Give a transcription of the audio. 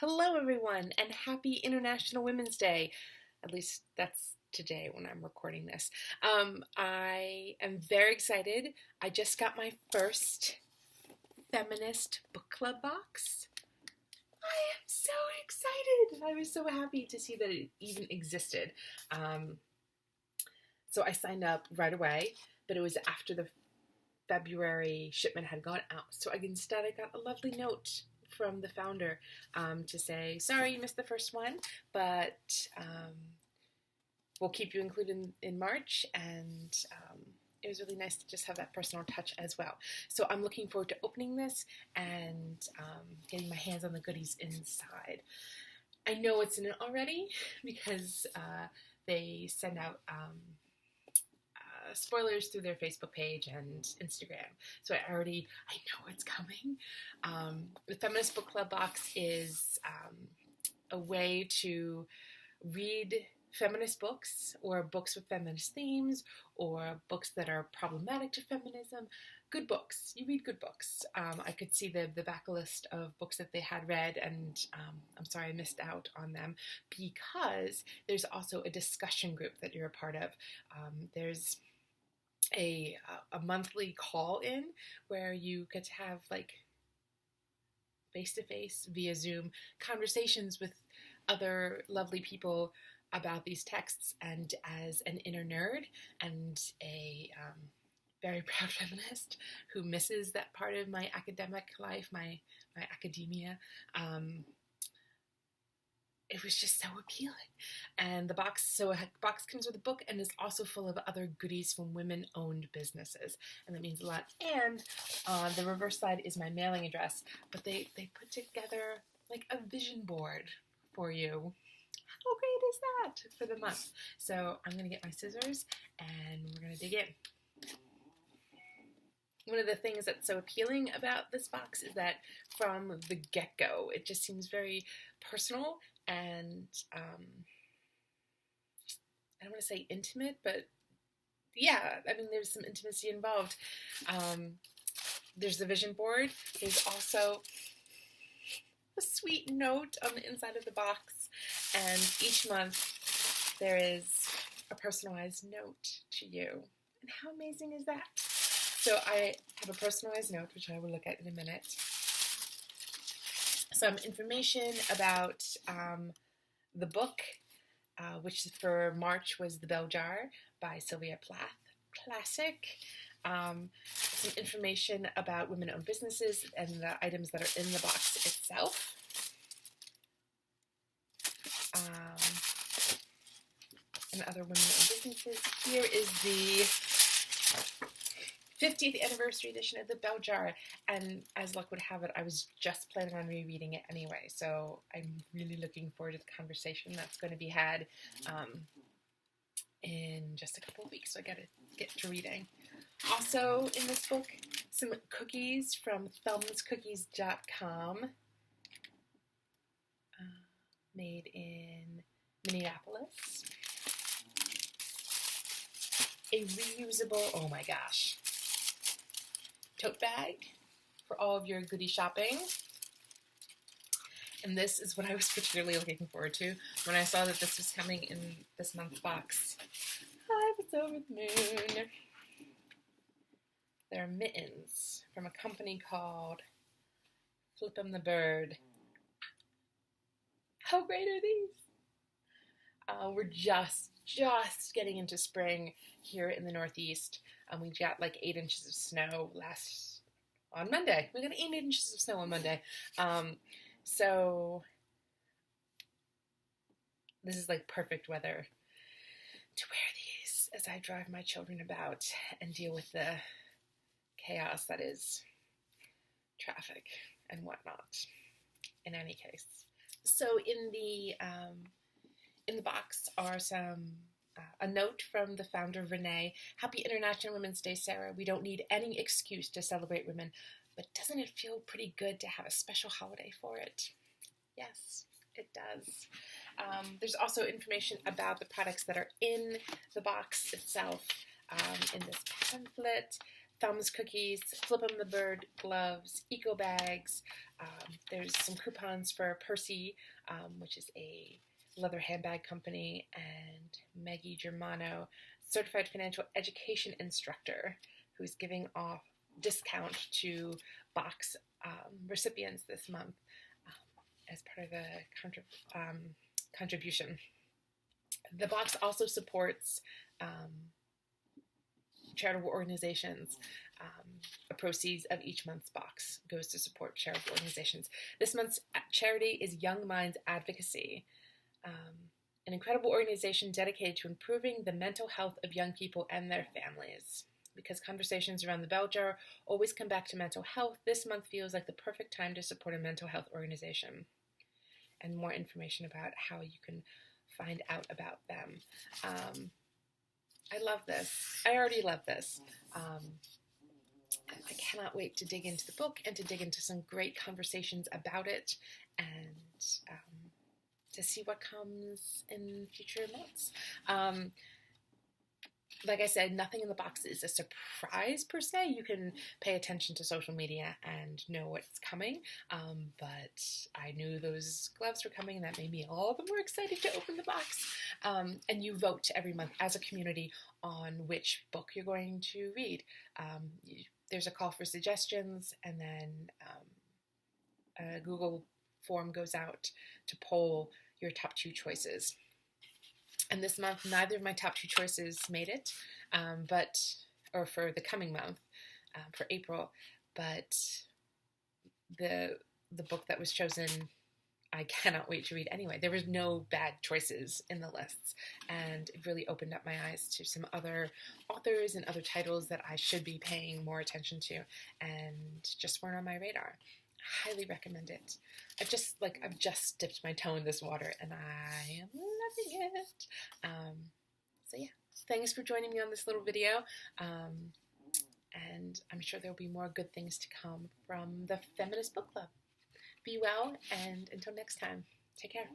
Hello, everyone, and happy International Women's Day. At least that's today when I'm recording this. I am very excited. I just got my first Feminist Book Club box. I am so excited. I was so happy to see that it even existed. So I signed up right away, but it was after the February shipment had gone out. So instead I got a lovely note from the founder to say, sorry you missed the first one, but we'll keep you included in March, and it was really nice to just have that personal touch as well. So I'm looking forward to opening this and getting my hands on the goodies inside. I know it's in it already because they send out spoilers through their Facebook page and Instagram. So I know it's coming. The Feminist Book Club box is a way to read feminist books or books with feminist themes or books that are problematic to feminism. Good books. You read good books. I could see the backlist of books that they had read, and I'm sorry I missed out on them because there's also a discussion group that you're a part of. There's a monthly call-in where you get to have face-to-face via Zoom conversations with other lovely people about these texts, and as an inner nerd and a very proud feminist who misses that part of my academic life, my academia, it was just so appealing. And a box comes with a book and is also full of other goodies from women-owned businesses. And that means a lot. And on the reverse side is my mailing address. But they put together a vision board for you. How great is that for the month? So I'm going to get my scissors and we're going to dig in. One of the things that's so appealing about this box is that from the get-go, it just seems very personal and I don't want to say intimate, but yeah, there's some intimacy involved. There's the vision board. There's also a sweet note on the inside of the box, and each month there is a personalized note to you. And how amazing is that? So I have a personalized note, which I will look at in a minute. Some information about the book, which for March was The Bell Jar by Sylvia Plath. Classic. Some information about women-owned businesses and the items that are in the box itself. And other women-owned businesses. Here is the 50th anniversary edition of The Bell Jar, and as luck would have it, I was just planning on rereading it anyway, so I'm really looking forward to the conversation that's going to be had in just a couple of weeks, so I gotta get to reading. Also in this book, some cookies from thumbscookies.com, made in Minneapolis. A reusable, oh my gosh, tote bag for all of your goodie shopping. And this is what I was particularly looking forward to when I saw that this was coming in this month's box. I was over the moon. They're mittens from a company called Flip 'em the Bird. How great are these? We're just getting into spring here in the Northeast. We got 8 inches of snow on Monday. We got 8 inches of snow on Monday. So this is perfect weather to wear these as I drive my children about and deal with the chaos that is traffic and whatnot. In any case, so in the box are a note from the founder, Renee. Happy International Women's Day, Sarah. We don't need any excuse to celebrate women, but doesn't it feel pretty good to have a special holiday for it? Yes, it does. There's also information about the products that are in the box itself in this pamphlet. Thumbs cookies, Flip 'em the Bird gloves, eco bags. There's some coupons for Percy, which is a leather handbag company, and Maggie Germano, certified financial education instructor, who's giving off discount to box recipients this month as part of the contribution. The box also supports charitable organizations. The proceeds of each month's box goes to support charitable organizations. This month's charity is Young Minds Advocacy, an incredible organization dedicated to improving the mental health of young people and their families. Because conversations around the bell jar always come back to mental health, this month feels like the perfect time to support a mental health organization. And more information about how you can find out about them. I love this. I already love this. I cannot wait to dig into the book and to dig into some great conversations about it, and to see what comes in future months. Like I said, nothing in the box is a surprise per se. You can pay attention to social media and know what's coming, but I knew those gloves were coming, and that made me all the more excited to open the box. And you vote every month as a community on which book you're going to read. There's a call for suggestions, and then a Google form goes out to poll your top 2 choices. And this month, neither of my top 2 choices made it, or for the coming month, for April, but the book that was chosen, I cannot wait to read anyway. There was no bad choices in the lists, and it really opened up my eyes to some other authors and other titles that I should be paying more attention to, and just weren't on my radar. Highly recommend it. I've just dipped my toe in this water, and I am loving it. So yeah, thanks for joining me on this little video. And I'm sure there'll be more good things to come from the Feminist Book Club. Be well, and until next time, take care.